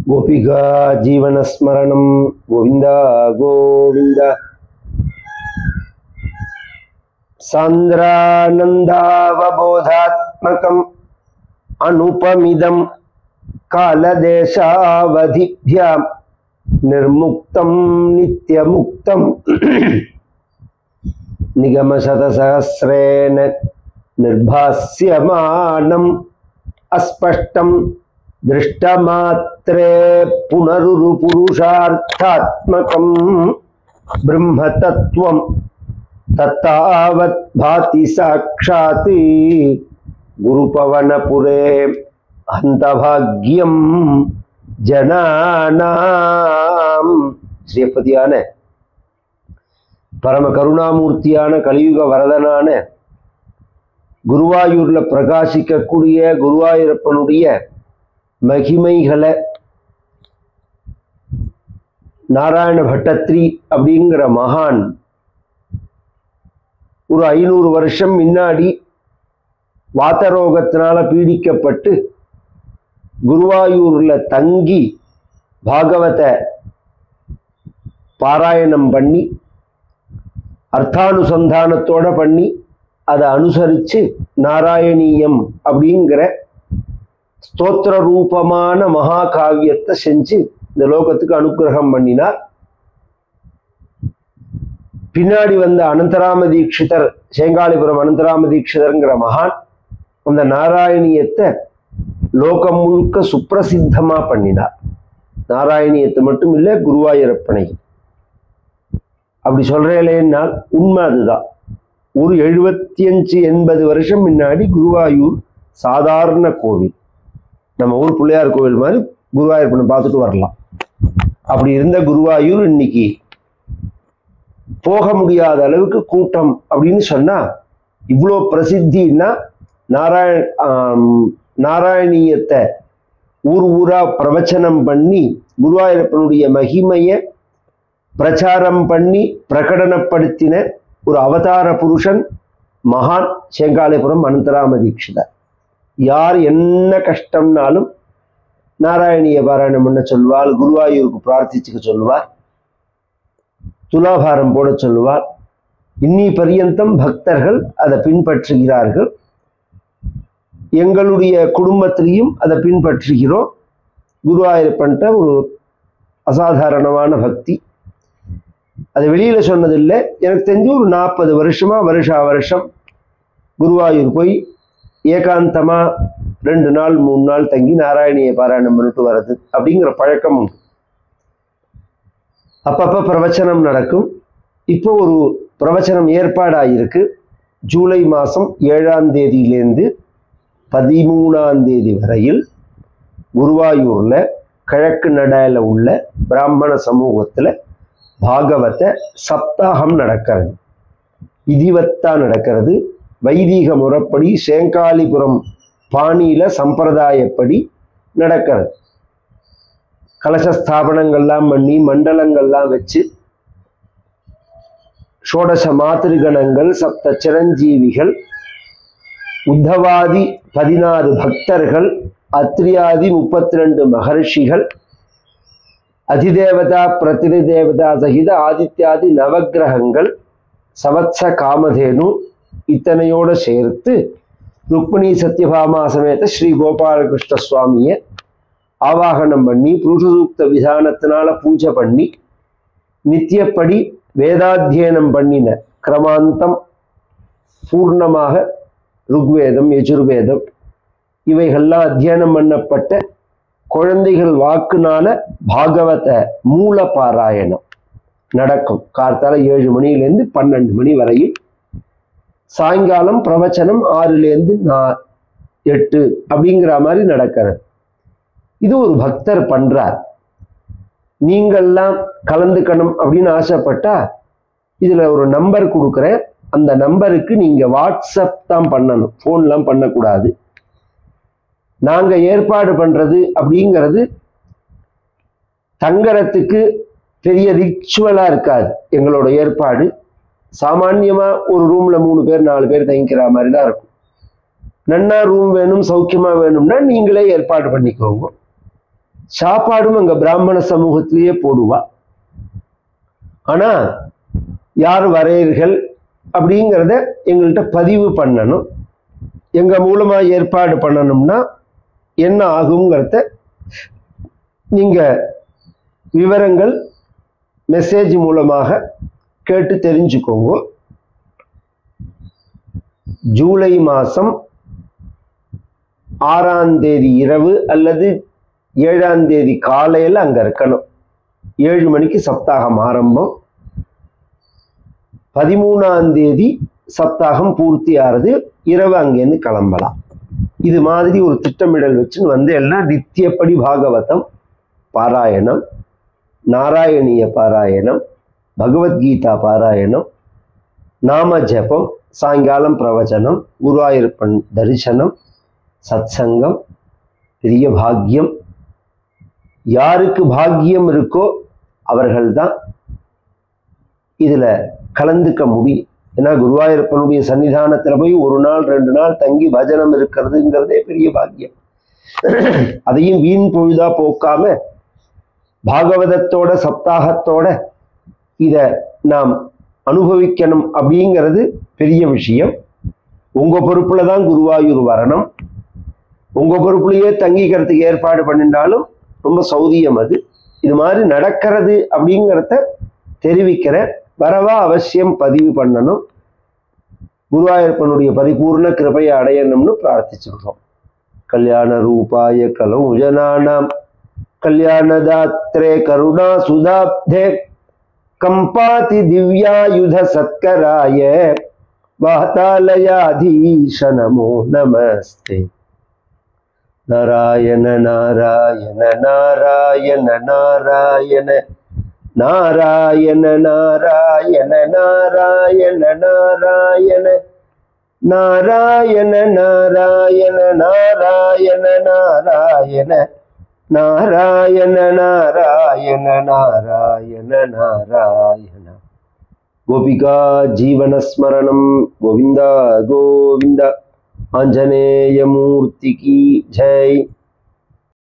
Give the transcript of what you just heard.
गोपिका जीवनस्मरणं गोविंद गोविंद सांद्रानंदावबोधात्मकम् अनुपमिदं कालदेशावधिभ्यां निर्मुक्तं नित्यमुक्तं निगमशतसहस्रेण निर्भास्यमानम् अस्पष्टं दृष्टमात्रे पुनरुरुपुरुषार्थात्मकं ब्रह्मतत्त्वं तत्तावत् भाति साक्षात् गुरुपवनपुरे हन्तभाग्यं जनानां श्रीपतिயான பரம கருணாமூர்த்தியான கலியுக வரதனான குருவாயூர்ல பிரகாசிக்கக்கூடிய குருவாயூரப்பனுடைய மகிமைகளை நாராயண பட்டத்ரி அப்படிங்கிற மகான் ஒரு 500 வருஷம் முன்னாடி வாதரோகத்தினால பீடிக்கப்பட்டு குருவாயூர்ல தங்கி பாகவத பாராயணம் பண்ணி அர்த்தானுசந்தானத்தோட பண்ணி அதை அனுசரித்து நாராயணீயம் அப்படிங்கிற ஸ்தோத்திர ரூபமான மகாகாவியத்தை செஞ்சு இந்த லோகத்துக்கு அனுக்கிரகம் பண்ணினார். பின்னாடி வந்த அனந்தராம தீட்சிதர், சேங்காலிபுரம் அனந்தராம தீட்சிதர்ங்கிற மகான் அந்த நாராயணியத்தை லோகம் முழுக்க சுப்பிரசித்தமா பண்ணினார். நாராயணியத்தை மட்டும் இல்லை, குருவாயூரப்பனை. அப்படி சொல்றேன்னால் உண்மை அதுதான். ஒரு 75-80 வருஷம் முன்னாடி குருவாயூர் சாதாரண கோவில், நம்ம ஊர் பிள்ளையார் கோவில் மாதிரி குருவாயூரப்பனை பார்த்துட்டு வரலாம். அப்படி இருந்த குருவாயூர் இன்னைக்கு போக முடியாத அளவுக்கு கூட்டம் அப்படின்னு சொன்னா, இவ்வளோ பிரசித்தின்னா நாராயணியத்தை ஊர் ஊரா பிரவச்சனம் பண்ணி குருவாயூரப்பனுடைய மகிமையை பிரச்சாரம் பண்ணி பிரகடனப்படுத்தின ஒரு அவதார புருஷன் மகான் சேங்காலிபுரம் அனந்தராம தீட்சிதர். யார் என்ன கஷ்டம்னாலும் நாராயணிய பாராயணம் பண்ண சொல்வாள், குருவாயூருக்கு பிரார்த்திச்சுக்க சொல்லுவார், துலாபாரம் போட சொல்லுவார். இன்னி பரியந்தம் பக்தர்கள் அதை பின்பற்றுகிறார்கள். எங்களுடைய குடும்பத்திலையும் அதை பின்பற்றுகிறோம். குருவாயூரப்பன்ட்ட ஒரு அசாதாரணமான பக்தி. அதை வெளியில சொன்னதில்லை. எனக்கு தெரிஞ்சு ஒரு 40 வருஷமா வருஷா வருஷம் குருவாயூர் போய் ஏகாந்தமா 2 நாள் 3 நாள் தங்கி நாராயணிய பாராயணம் பண்ணிட்டு வர்றது அப்படிங்கிற பழக்கம் உண்டு. அப்பப்ப பிரவச்சனம் நடக்கும். இப்போ ஒரு பிரவச்சனம் ஏற்பாடாயிருக்கு. ஜூலை மாதம் 7ஆம் தேதியிலேருந்து 13ஆம் தேதி வரையில் குருவாயூர்ல கிழக்கு நடையில உள்ள பிராமண சமூகத்துல பாகவத சப்தாகம் நடக்கிறது. விதிவத்தா நடக்கிறது. வைதிக முறைப்படி சேங்காலிபுரம் பாணியில சம்பிரதாயப்படி நடக்கிறது. கலச ஸ்தாபனங்கள்லாம் பண்ணி மண்டலங்கள்லாம் வச்சு ஷோடச மாத்திருகணங்கள், சப்த சிரஞ்சீவிகள், உத்தவாதி 16 பக்தர்கள், அத்ரியாதி 32 மகர்ஷிகள், அதிதேவதா பிரதிதேவதா சகித ஆதித்யாதி நவக்கிரகங்கள், சவத்ச காமதேனு இத்தனையோடு சேர்த்து ருக்மிணி சத்யபாமா சமேத ஸ்ரீ கோபாலகிருஷ்ண சுவாமியை ஆவாகனம் பண்ணி புருஷசூக்த விதானத்தினால பூஜை பண்ணி நித்தியப்படி வேதாத்தியனம் பண்ணின கிரமாந்தம் பூர்ணமாக ருக்வேதம், யஜுர்வேதம் இவைகள்லாம் அத்தியனம் பண்ணப்பட்ட குழந்தைகள் வாக்குனால பாகவத மூல பாராயணம் நடக்கும். கார்த்தால 7 மணியிலேருந்து 12 மணி வரையில். சாயங்காலம் பிரவச்சனம் 6லேருந்து 8 அப்படிங்கிற மாதிரி நடக்கிறது. இது ஒரு பக்தர் பண்றார். நீங்கள்லாம் கலந்துக்கணும் அப்படின்னு ஆசைப்பட்டா இதுல ஒரு நம்பர் கொடுக்குறேன். அந்த நம்பருக்கு நீங்க வாட்ஸ்அப் தான் பண்ணணும், போன்லாம் பண்ணக்கூடாது. நாங்க ஏற்பாடு பண்றது அப்படிங்கிறது தங்கறதுக்கு பெரிய ரிச்சுவலா இருக்காது. எங்களோட ஏற்பாடு சாமான்யமா ஒரு ரூம்ல 3 பேர் 4 பேர் தங்கிக்கிற மாதிரி தான் இருக்கும். நன்னா ரூம் வேணும், சௌக்கியமா வேணும்னா நீங்களே ஏற்பாடு பண்ணிக்கோங்க. சாப்பாடும் அங்க பிராமண சமூகத்திலேயே போடுவா. ஆனா யார் வரையர்கள் அப்படிங்கிறத எங்கள்கிட்ட பதிவு பண்ணணும். எங்க மூலமா ஏற்பாடு பண்ணணும்னா என்ன ஆகுங்கிறத நீங்க விவரங்கள் மெசேஜ் மூலமாக கேட்டு தெரிஞ்சுக்கோங்க. ஜூலை மாதம் 6ஆம் தேதி இரவு அல்லது 7ஆம் தேதி காலையில் அங்கே இருக்கணும். 7 மணிக்கு சப்தாகம் ஆரம்பம். 13ஆம் தேதி சப்தாகம் பூர்த்தி ஆகிறது. இரவு அங்கேருந்து கிளம்பலாம். இது மாதிரி ஒரு திட்டமிடல் வச்சுன்னு வந்து எல்லாம் நித்தியப்படி பாகவதம் பாராயணம், நாராயணிய பாராயணம், பகவத்கீதா பாராயணம், நாம ஜபம், சாயங்காலம் பிரவச்சனம், குருவாயூரப்பன் தரிசனம், சத்சங்கம், பெரிய பாக்கியம். யாருக்கு பாக்கியம் இருக்கோ அவர்கள்தான் இதுல கலந்துக்க முடியும். ஏன்னா குருவாயூரப்பனுடைய சன்னிதானத்துல போய் 1 நாள் 2 நாள் தங்கி பஜனம் இருக்கிறதுங்கிறதே பெரிய பாக்கியம். அதையும் வீண் பொழுதா போக்காம பாகவதத்தோட சப்தாகத்தோட இத நாம் அனுபவிக்கணும் அப்படிங்கிறது பெரிய விஷயம். உங்க பொறுப்புல தான் குருவாயூர் வரணும். உங்க பொறுப்புலயே தங்கிக்கிறதுக்கு ஏற்பாடு பண்ணிட்டாலும் ரொம்ப சௌதியம். அது இது மாதிரி நடக்கிறது அப்படிங்கிறத தெரிவிக்கிற வரவா அவசியம் பதிவு பண்ணணும். குருவாயூரப்பனுடைய பரிபூர்ண கிருபையை அடையணும்னு பிரார்த்திச்சுக்கிறோம். கல்யாண ரூபாய கலௌ ஜனானாம் கல்யாணதாத்ரே கருணா சுதாப்தே கம்பாதி திவ்யாயுத சத்கராய வாதாலயாதீஷ நமோ நமஸ்தே. நாராயண நாராயண நாராயண நாராயண நாராயண நாராயண நாராயண நாராயண நாராயண நாராயண நாராயண நாராயண நாராயண நாராயண நாராயண நாராயண. கோபிகா ஜீவனஸ்மரணம். கோவிந்தா கோவிந்தா. ஆஞ்சநேய மூர்த்தி கி ஜெய்.